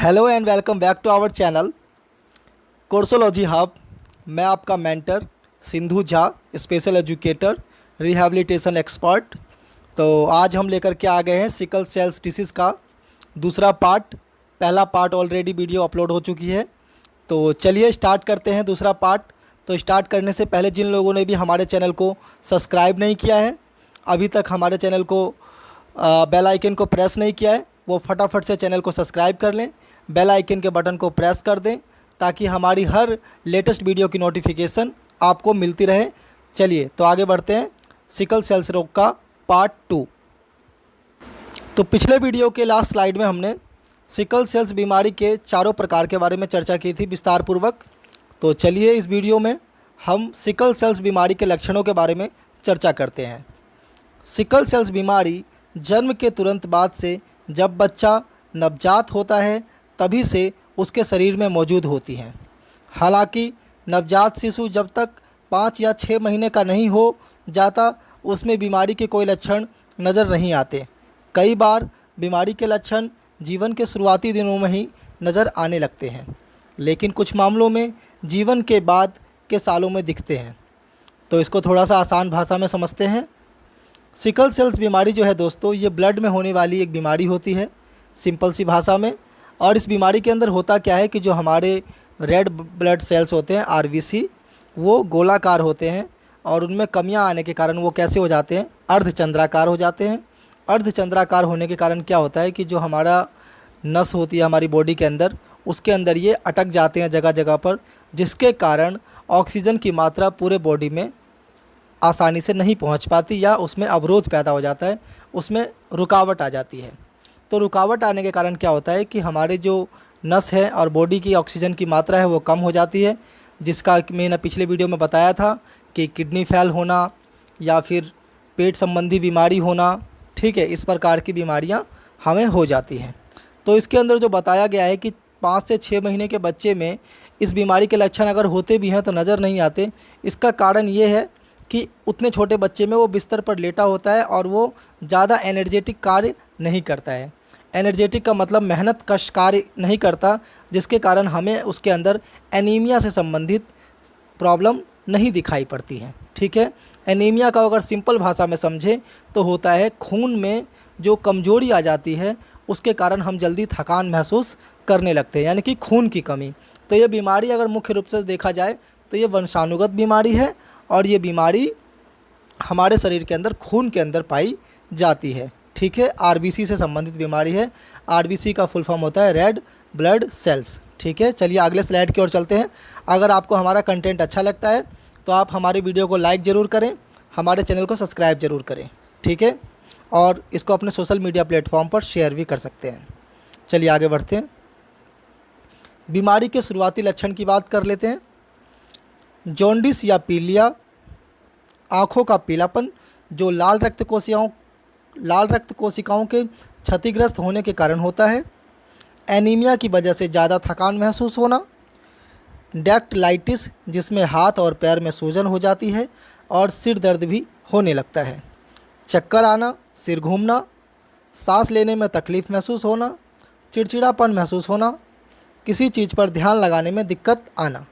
Hello and welcome back to our channel Coursology hub. मैं आपका mentor Sindhu Jha, special educator, rehabilitation expert. तो आज हम लेकर के आ गए हैं सिकल सेल्स डिसीज़ का दूसरा पार्ट। पहला पार्ट ऑलरेडी वीडियो अपलोड हो चुकी है। तो चलिए स्टार्ट करते हैं दूसरा पार्ट। तो स्टार्ट करने से पहले जिन लोगों ने भी हमारे चैनल को सब्सक्राइब नहीं किया है, अभी तक हमारे चैनल को बेल आइकन को प्रेस नहीं किया है, वो फटाफट से चैनल को सब्सक्राइब कर लें, बेल आइकन के बटन को प्रेस कर दें ताकि हमारी हर लेटेस्ट वीडियो की नोटिफिकेशन आपको मिलती रहे। चलिए तो आगे बढ़ते हैं सिकल सेल्स रोग का पार्ट 2। तो पिछले वीडियो के लास्ट स्लाइड में हमने सिकल सेल्स बीमारी के चारों प्रकार के बारे में चर्चा की थी विस्तार पूर्वक। तो चलिए इस वीडियो में हम सिकल सेल्स बीमारी के लक्षणों के बारे में चर्चा करते हैं। सिकल सेल्स बीमारी जन्म के तुरंत बाद से जब बच्चा नवजात होता है तभी से उसके शरीर में मौजूद होती हैं। हालांकि नवजात शिशु जब तक 5 या 6 महीने का नहीं हो जाता उसमें बीमारी के कोई लक्षण नज़र नहीं आते। कई बार बीमारी के लक्षण जीवन के शुरुआती दिनों में ही नज़र आने लगते हैं, लेकिन कुछ मामलों में जीवन के बाद के सालों में दिखते हैं। तो इसको थोड़ा सा आसान भाषा में समझते हैं। सिकल सेल्स बीमारी जो है दोस्तों, ये ब्लड में होने वाली एक बीमारी होती है, सिंपल सी भाषा में। और इस बीमारी के अंदर होता क्या है कि जो हमारे रेड ब्लड सेल्स होते हैं आरबीसी, वो गोलाकार होते हैं और उनमें कमियां आने के कारण वो कैसे हो जाते हैं, अर्धचंद्राकार हो जाते हैं। अर्धचंद्राकार होने के कारण क्या होता है कि जो हमारा नस होती है हमारी बॉडी के अंदर, उसके अंदर ये अटक जाते हैं जगह जगह पर, जिसके कारण ऑक्सीजन की मात्रा पूरे बॉडी में आसानी से नहीं पहुंच पाती या उसमें अवरोध पैदा हो जाता है, उसमें रुकावट आ जाती है। तो रुकावट आने के कारण क्या होता है कि हमारे जो नस है और बॉडी की ऑक्सीजन की मात्रा है वो कम हो जाती है, जिसका मैंने पिछले वीडियो में बताया था कि किडनी फेल होना या फिर पेट संबंधी बीमारी होना, ठीक है, इस प्रकार की बीमारियां हमें हो जाती हैं। तो इसके अंदर जो बताया गया है कि 5 से 6 महीने के बच्चे में इस बीमारी के लक्षण अगर होते भी हैं तो नज़र नहीं आते। इसका कारण ये है कि उतने छोटे बच्चे में वो बिस्तर पर लेटा होता है और वो ज़्यादा एनर्जेटिक कार्य नहीं करता है। एनर्जेटिक का मतलब मेहनत कश कार्य नहीं करता, जिसके कारण हमें उसके अंदर एनीमिया से संबंधित प्रॉब्लम नहीं दिखाई पड़ती है। ठीक है, एनीमिया का अगर सिंपल भाषा में समझें तो होता है खून में जो कमजोरी आ जाती है उसके कारण हम जल्दी थकान महसूस करने लगते हैं, यानी कि खून की कमी। तो ये बीमारी अगर मुख्य रूप से देखा जाए तो ये वंशानुगत बीमारी है और ये बीमारी हमारे शरीर के अंदर खून के अंदर पाई जाती है। ठीक है, आरबीसी से संबंधित बीमारी है। आरबीसी का फुल फॉर्म होता है रेड ब्लड सेल्स। ठीक है, चलिए अगले स्लाइड की ओर चलते हैं। अगर आपको हमारा कंटेंट अच्छा लगता है तो आप हमारे वीडियो को लाइक ज़रूर करें, हमारे चैनल को सब्सक्राइब ज़रूर करें। ठीक है, और इसको अपने सोशल मीडिया प्लेटफॉर्म पर शेयर भी कर सकते हैं। चलिए आगे बढ़ते हैं। बीमारी के शुरुआती लक्षण की बात कर लेते हैं। जॉन्डिस या पीलिया, आँखों का पीलापन जो लाल रक्त कोशिकाओं के क्षतिग्रस्त होने के कारण होता है। एनीमिया की वजह से ज़्यादा थकान महसूस होना। डैक्टिलाइटिस जिसमें हाथ और पैर में सूजन हो जाती है और सिर दर्द भी होने लगता है। चक्कर आना, सिर घूमना, सांस लेने में तकलीफ़ महसूस होना, चिड़चिड़ापन महसूस होना, किसी चीज़ पर ध्यान लगाने में दिक्कत आना।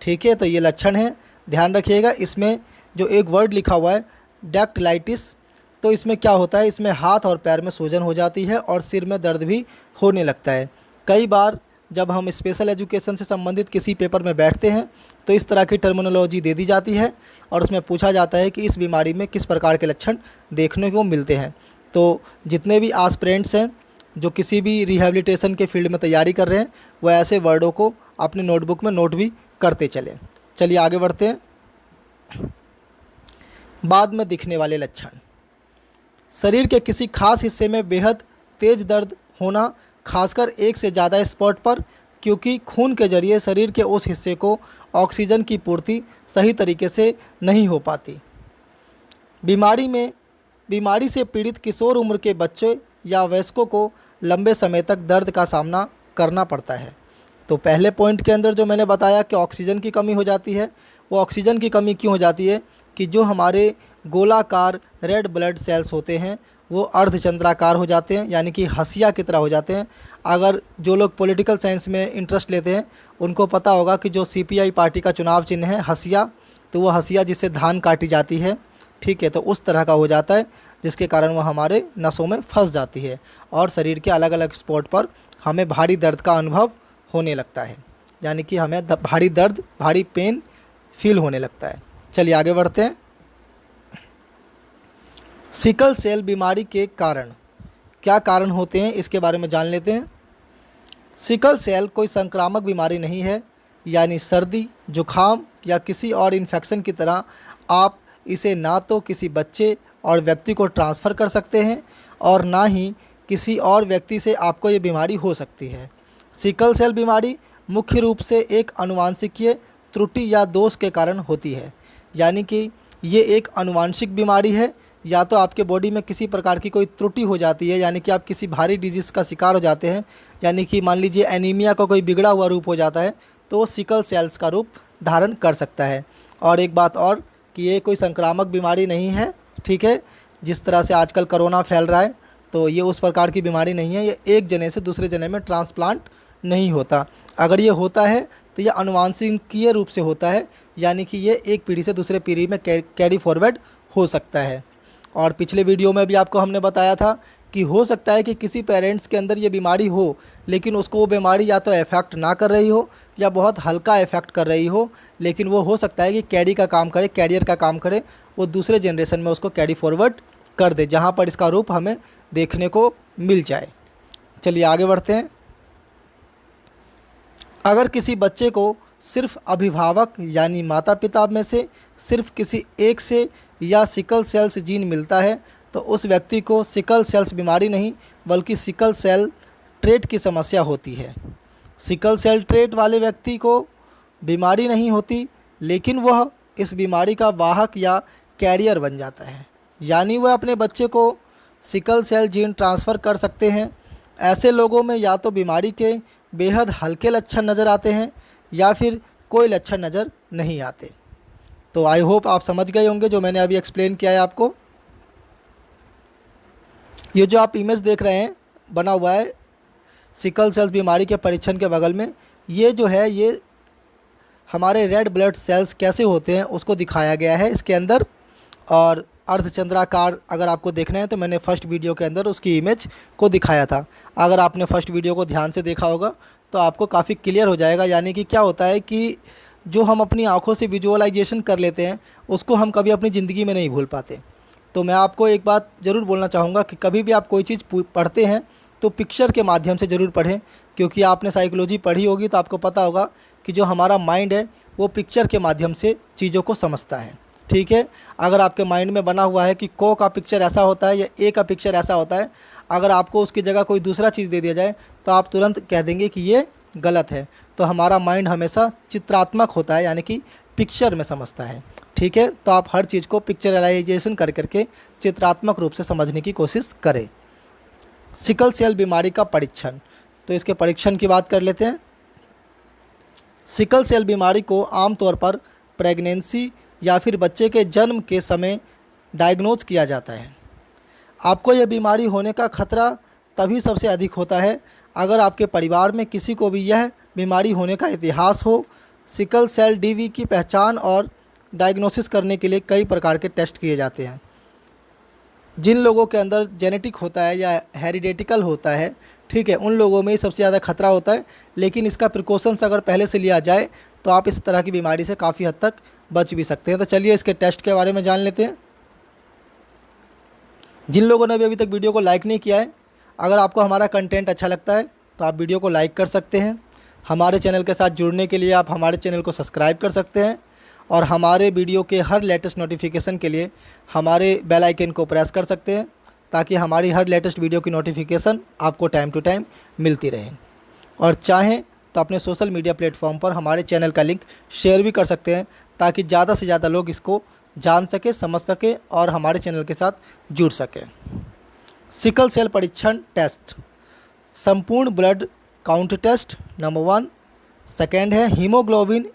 ठीक है, तो ये लक्षण हैं, ध्यान रखिएगा। इसमें जो एक वर्ड लिखा हुआ है डैक्टिलाइटिस, तो इसमें क्या होता है, इसमें हाथ और पैर में सूजन हो जाती है और सिर में दर्द भी होने लगता है। कई बार जब हम स्पेशल एजुकेशन से संबंधित किसी पेपर में बैठते हैं तो इस तरह की टर्मिनोलॉजी दे दी जाती है और उसमें पूछा जाता है कि इस बीमारी में किस प्रकार के लक्षण देखने को मिलते हैं। तो जितने भी एस्पिरेंट्स हैं जो किसी भी रिहैबिलिटेशन के फील्ड में तैयारी कर रहे हैं वो ऐसे वर्डों को अपने नोटबुक में नोट भी करते चलें। चलिए आगे बढ़ते हैं। बाद में दिखने वाले लक्षण, शरीर के किसी खास हिस्से में बेहद तेज दर्द होना, खासकर एक से ज़्यादा स्पॉट पर, क्योंकि खून के जरिए शरीर के उस हिस्से को ऑक्सीजन की पूर्ति सही तरीके से नहीं हो पाती। बीमारी से पीड़ित किशोर उम्र के बच्चे या वयस्कों को लंबे समय तक दर्द का सामना करना पड़ता है। तो पहले पॉइंट के अंदर जो मैंने बताया कि ऑक्सीजन की कमी हो जाती है, वो ऑक्सीजन की कमी क्यों हो जाती है कि जो हमारे गोलाकार रेड ब्लड सेल्स होते हैं वो अर्धचंद्राकार हो जाते हैं, यानी कि हंसिया की तरह हो जाते हैं। अगर जो लोग पॉलिटिकल साइंस में इंटरेस्ट लेते हैं उनको पता होगा कि जो सीपीआई पार्टी का चुनाव चिन्ह है हंसिया, तो वो हंसिया जिससे धान काटी जाती है, ठीक है, तो उस तरह का हो जाता है, जिसके कारण वो हमारे नसों में फंस जाती है और शरीर के अलग अलग स्पॉट पर हमें भारी दर्द का अनुभव होने लगता है, यानी कि हमें भारी दर्द, भारी पेन फील होने लगता है। चलिए आगे बढ़ते हैं। सिकल सेल बीमारी के कारण, क्या कारण होते हैं इसके बारे में जान लेते हैं। सिकल सेल कोई संक्रामक बीमारी नहीं है, यानी सर्दी, जुखाम या किसी और इन्फेक्शन की तरह आप इसे ना तो किसी बच्चे और व्यक्ति को ट्रांसफ़र कर सकते हैं और ना ही किसी और व्यक्ति से आपको ये बीमारी हो सकती है। सिकल सेल बीमारी मुख्य रूप से एक आनुवंशिकीय त्रुटि या दोष के कारण होती है, यानी कि ये एक आनुवंशिक बीमारी है। या तो आपके बॉडी में किसी प्रकार की कोई त्रुटि हो जाती है, यानी कि आप किसी भारी डिजीज़ का शिकार हो जाते हैं, यानी कि मान लीजिए एनीमिया का कोई बिगड़ा हुआ रूप हो जाता है, तो वो सिकल सेल्स का रूप धारण कर सकता है। और एक बात और कि ये कोई संक्रामक बीमारी नहीं है, ठीक है। जिस तरह से आजकल कोरोना फैल रहा है, तो ये उस प्रकार की बीमारी नहीं है। ये एक जने से दूसरे जने में ट्रांसप्लांट नहीं होता। अगर ये होता है तो ये आनुवंशिकीय रूप से होता है, यानी कि ये एक पीढ़ी से दूसरे पीढ़ी में कैरी फॉरवर्ड हो सकता है। और पिछले वीडियो में भी आपको हमने बताया था कि हो सकता है कि किसी पेरेंट्स के अंदर ये बीमारी हो, लेकिन उसको वो बीमारी या तो इफ़ेक्ट ना कर रही हो या बहुत हल्का इफ़ेक्ट कर रही हो, लेकिन वो हो सकता है कि कैरी का काम करे, कैरियर का काम करे, वो दूसरे जनरेशन में उसको कैरी फॉरवर्ड कर दे, जहाँ पर इसका रूप हमें देखने को मिल जाए। चलिए आगे बढ़ते हैं। अगर किसी बच्चे को सिर्फ अभिभावक यानी माता पिता में से सिर्फ किसी एक से या सिकल सेल्स जीन मिलता है, तो उस व्यक्ति को सिकल सेल्स बीमारी नहीं बल्कि सिकल सेल ट्रेट की समस्या होती है। सिकल सेल ट्रेट वाले व्यक्ति को बीमारी नहीं होती, लेकिन वह इस बीमारी का वाहक या कैरियर बन जाता है, यानी वह अपने बच्चे को सिकल सेल जीन ट्रांसफ़र कर सकते हैं। ऐसे लोगों में या तो बीमारी के बेहद हल्के लक्षण नज़र आते हैं या फिर कोई लक्षण नज़र नहीं आते। तो आई होप आप समझ गए होंगे जो मैंने अभी एक्सप्लेन किया है आपको। ये जो आप इमेज देख रहे हैं बना हुआ है सिकल सेल्स बीमारी के परीक्षण के बगल में, ये जो है ये हमारे रेड ब्लड सेल्स कैसे होते हैं उसको दिखाया गया है इसके अंदर। और अर्धचंद्राकार अगर आपको देखना है तो मैंने फर्स्ट वीडियो के अंदर उसकी इमेज को दिखाया था। अगर आपने फर्स्ट वीडियो को ध्यान से देखा होगा तो आपको काफ़ी क्लियर हो जाएगा। यानी कि क्या होता है कि जो हम अपनी आँखों से विजुअलाइजेशन कर लेते हैं उसको हम कभी अपनी ज़िंदगी में नहीं भूल पाते। तो मैं आपको एक बात ज़रूर बोलना चाहूँगा कि कभी भी आप कोई चीज़ पढ़ते हैं तो पिक्चर के माध्यम से ज़रूर पढ़ें, क्योंकि आपने साइकोलॉजी पढ़ी होगी तो आपको पता होगा कि जो हमारा माइंड है वो पिक्चर के माध्यम से चीज़ों को समझता है, ठीक है। अगर आपके माइंड में बना हुआ है कि को का पिक्चर ऐसा होता है या ए का पिक्चर ऐसा होता है, अगर आपको उसकी जगह कोई दूसरा चीज़ दे दिया जाए तो आप तुरंत कह देंगे कि ये गलत है। तो हमारा माइंड हमेशा चित्रात्मक होता है, यानी कि पिक्चर में समझता है, ठीक है। तो आप हर चीज़ को पिक्चरलाइजेशन कर करके चित्रात्मक रूप से समझने की कोशिश करें। सिकल सेल बीमारी का परीक्षण, तो इसके परीक्षण की बात कर लेते हैं। सिकल सेल बीमारी को आमतौर पर प्रेगनेंसी या फिर बच्चे के जन्म के समय डायग्नोज किया जाता है। आपको यह बीमारी होने का खतरा तभी सबसे अधिक होता है अगर आपके परिवार में किसी को भी यह बीमारी होने का इतिहास हो। सिकल सेल डीवी की पहचान और डायग्नोसिस करने के लिए कई प्रकार के टेस्ट किए जाते हैं। जिन लोगों के अंदर जेनेटिक होता है या हेरिडेटिकल होता है, ठीक है, उन लोगों में ही सबसे ज़्यादा खतरा होता है। लेकिन इसका प्रिकॉशंस अगर पहले से लिया जाए तो आप इस तरह की बीमारी से काफ़ी हद तक बच भी सकते हैं। तो चलिए इसके टेस्ट के बारे में जान लेते हैं। जिन लोगों ने अभी तक वीडियो को लाइक नहीं किया है, अगर आपको हमारा कंटेंट अच्छा लगता है तो आप वीडियो को लाइक कर सकते हैं। हमारे चैनल के साथ जुड़ने के लिए आप हमारे चैनल को सब्सक्राइब कर सकते हैं और हमारे वीडियो के हर लेटेस्ट नोटिफिकेशन के लिए हमारे बेल आइकन को प्रेस कर सकते हैं, ताकि हमारी हर लेटेस्ट वीडियो की नोटिफिकेशन आपको टाइम टू टाइम मिलती रहे। और चाहें तो अपने सोशल मीडिया प्लेटफॉर्म पर हमारे चैनल का लिंक शेयर भी कर सकते हैं, ताकि ज़्यादा से ज़्यादा लोग इसको जान सके, समझ सके और हमारे चैनल के साथ जुड़ सके। सिकल सेल परीक्षण टेस्ट, संपूर्ण blood count test number 1। Second है हीमोग्लोबिन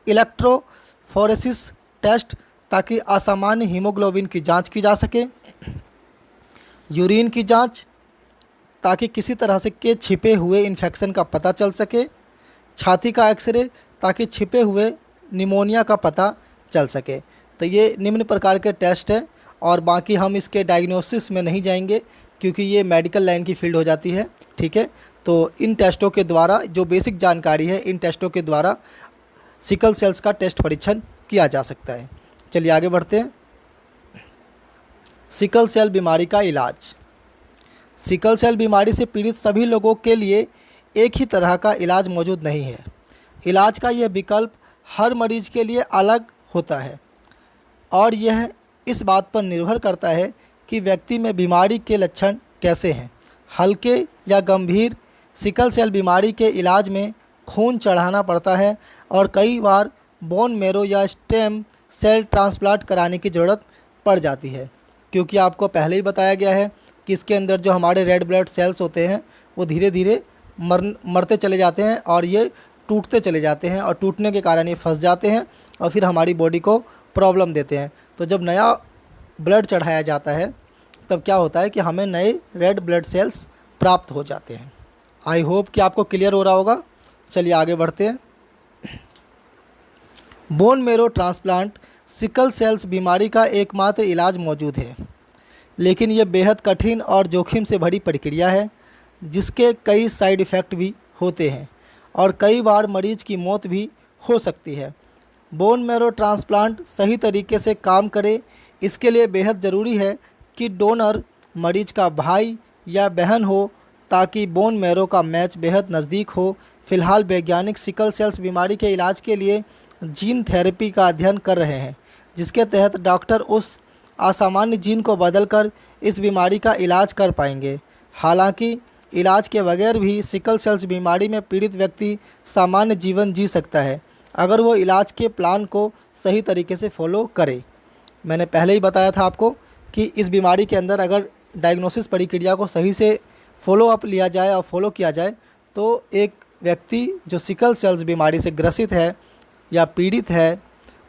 इलेक्ट्रोफोरेसिस टेस्ट, ताकि असामान्य हीमोग्लोबिन की जांच की जा सके। यूरिन की जांच ताकि किसी तरह से के छिपे हुए इन्फेक्शन का पता चल सके, छाती का एक्सरे ताकि छिपे हुए निमोनिया का पता चल सके। तो ये निम्न प्रकार के टेस्ट हैं और बाकी हम इसके डायग्नोसिस में नहीं जाएंगे क्योंकि ये मेडिकल लाइन की फील्ड हो जाती है। ठीक है, तो इन टेस्टों के द्वारा जो बेसिक जानकारी है, इन टेस्टों के द्वारा सिकल सेल्स का टेस्ट परीक्षण किया जा सकता है। चलिए आगे बढ़ते हैं। सिकल सेल बीमारी का इलाज। सिकल सेल बीमारी से पीड़ित सभी लोगों के लिए एक ही तरह का इलाज मौजूद नहीं है। इलाज का यह विकल्प हर मरीज के लिए अलग होता है और यह इस बात पर निर्भर करता है कि व्यक्ति में बीमारी के लक्षण कैसे हैं। हल्के या गंभीर सिकल सेल बीमारी के इलाज में खून चढ़ाना पड़ता है और कई बार बोन मैरो या स्टेम सेल ट्रांसप्लांट कराने की ज़रूरत पड़ जाती है, क्योंकि आपको पहले ही बताया गया है कि इसके अंदर जो हमारे रेड ब्लड सेल्स होते हैं वो धीरे धीरे मरते चले जाते हैं और ये टूटते चले जाते हैं और टूटने के कारण ये फंस जाते हैं और फिर हमारी बॉडी को प्रॉब्लम देते हैं। तो जब नया ब्लड चढ़ाया जाता है तब क्या होता है कि हमें नए रेड ब्लड सेल्स प्राप्त हो जाते हैं। आई होप कि आपको क्लियर हो रहा होगा। चलिए आगे बढ़ते हैं। Bone marrow transplant sickle cells बीमारी का एकमात्र इलाज मौजूद है, लेकिन ये बेहद कठिन और जोखिम से भरी प्रक्रिया है जिसके कई साइड इफ़ेक्ट भी होते हैं और कई बार मरीज की मौत भी हो सकती है। बोन मैरो ट्रांसप्लांट सही तरीके से काम करे, इसके लिए बेहद ज़रूरी है कि डोनर मरीज का भाई या बहन हो ताकि बोन मैरो का मैच बेहद नज़दीक हो। फ़िलहाल वैज्ञानिक सिकल सेल्स बीमारी के इलाज के लिए जीन थेरेपी का अध्ययन कर रहे हैं, जिसके तहत डॉक्टर उस असामान्य जीन को बदलकर इस बीमारी का इलाज कर पाएंगे। हालांकि इलाज के बगैर भी सिकल सेल्स बीमारी में पीड़ित व्यक्ति सामान्य जीवन जी सकता है अगर वो इलाज के प्लान को सही तरीके से फॉलो करे। मैंने पहले ही बताया था आपको कि इस बीमारी के अंदर अगर डायग्नोसिस प्रक्रिया को सही से फॉलो अप लिया जाए और फॉलो किया जाए तो एक व्यक्ति जो सिकल सेल्स बीमारी से ग्रसित है या पीड़ित है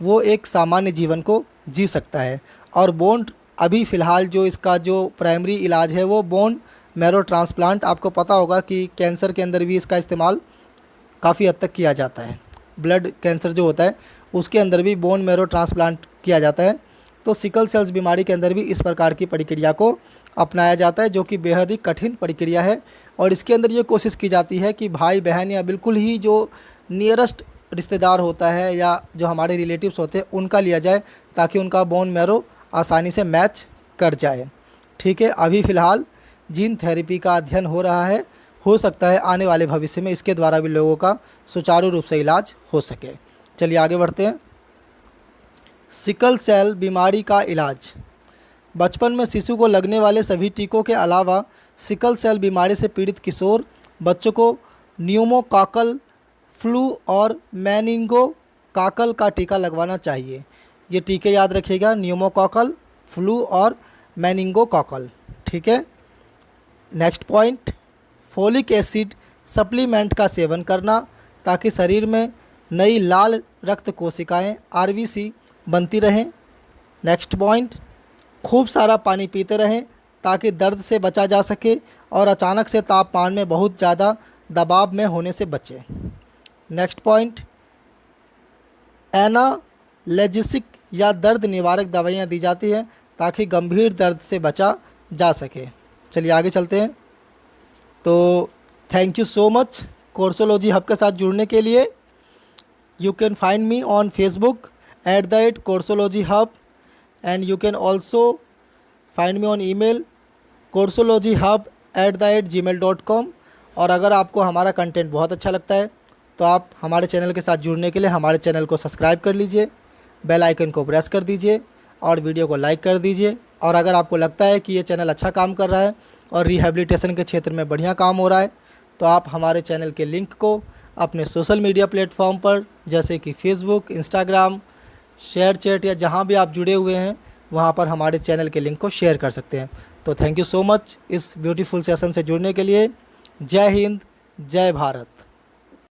वो एक सामान्य जीवन को जी सकता है। और बोन अभी फ़िलहाल जो इसका जो प्राइमरी इलाज है वो बोन मैरो ट्रांसप्लांट, आपको पता होगा कि कैंसर के अंदर भी इसका इस्तेमाल काफ़ी हद तक किया जाता है। ब्लड कैंसर जो होता है उसके अंदर भी बोन मैरो ट्रांसप्लांट किया जाता है। तो सिकल सेल्स बीमारी के अंदर भी इस प्रकार की प्रक्रिया को अपनाया जाता है जो कि बेहद ही कठिन प्रक्रिया है और इसके अंदर ये कोशिश की जाती है कि भाई बहन या बिल्कुल ही जो नियरेस्ट रिश्तेदार होता है या जो हमारे रिलेटिव्स होते हैं उनका लिया जाए ताकि उनका बोन मैरो आसानी से मैच कर जाए। ठीक है, अभी फ़िलहाल जीन थेरेपी का अध्ययन हो रहा है, हो सकता है आने वाले भविष्य में इसके द्वारा भी लोगों का सुचारू रूप से इलाज हो सके। चलिए आगे बढ़ते हैं। सिकल सेल बीमारी का इलाज। बचपन में शिशु को लगने वाले सभी टीकों के अलावा सिकल सेल बीमारी से पीड़ित किशोर बच्चों को न्यूमोकॉकल फ्लू और मेनिंगोकाकल का टीका लगवाना चाहिए। ये टीके याद रखिएगा, न्यूमोकॉकल, फ्लू और मेनिंगोकॉकल। ठीक है। Next point, folic acid supplement का सेवन करना ताकि शरीर में नई लाल रक्त कोशिकाएं आरबीसी बनती रहें। नेक्स्ट पॉइंट, खूब सारा पानी पीते रहें ताकि दर्द से बचा जा सके और अचानक से तापमान में बहुत ज़्यादा दबाव में होने से बचें। नेक्स्ट पॉइंट, एनाल्जेसिक या दर्द निवारक दवाइयाँ दी जाती हैं ताकि गंभीर दर्द से बचा जा सके। चलिए आगे चलते हैं। तो thank you so much Coursology hub के साथ जुड़ने के लिए। You can find me on Facebook @coursologihub and you can also find me on email coursologihub@gmail.com। और अगर आपको हमारा कंटेंट बहुत अच्छा लगता है तो आप हमारे चैनल के साथ जुड़ने के लिए हमारे चैनल को सब्सक्राइब कर लीजिए, बेल आइकन को प्रेस कर दीजिए और वीडियो को लाइक कर दीजिए। और अगर आपको लगता है कि ये चैनल अच्छा काम कर रहा है और रिहैबिलिटेशन के क्षेत्र में बढ़िया काम हो रहा है तो आप हमारे चैनल के लिंक को अपने सोशल मीडिया प्लेटफॉर्म पर जैसे कि फेसबुक, इंस्टाग्राम, शेयर चैट या जहाँ भी आप जुड़े हुए हैं वहाँ पर हमारे चैनल के लिंक को शेयर कर सकते हैं। तो थैंक यू सो मच इस ब्यूटीफुल सेशन से जुड़ने के लिए। जय हिंद, जय भारत।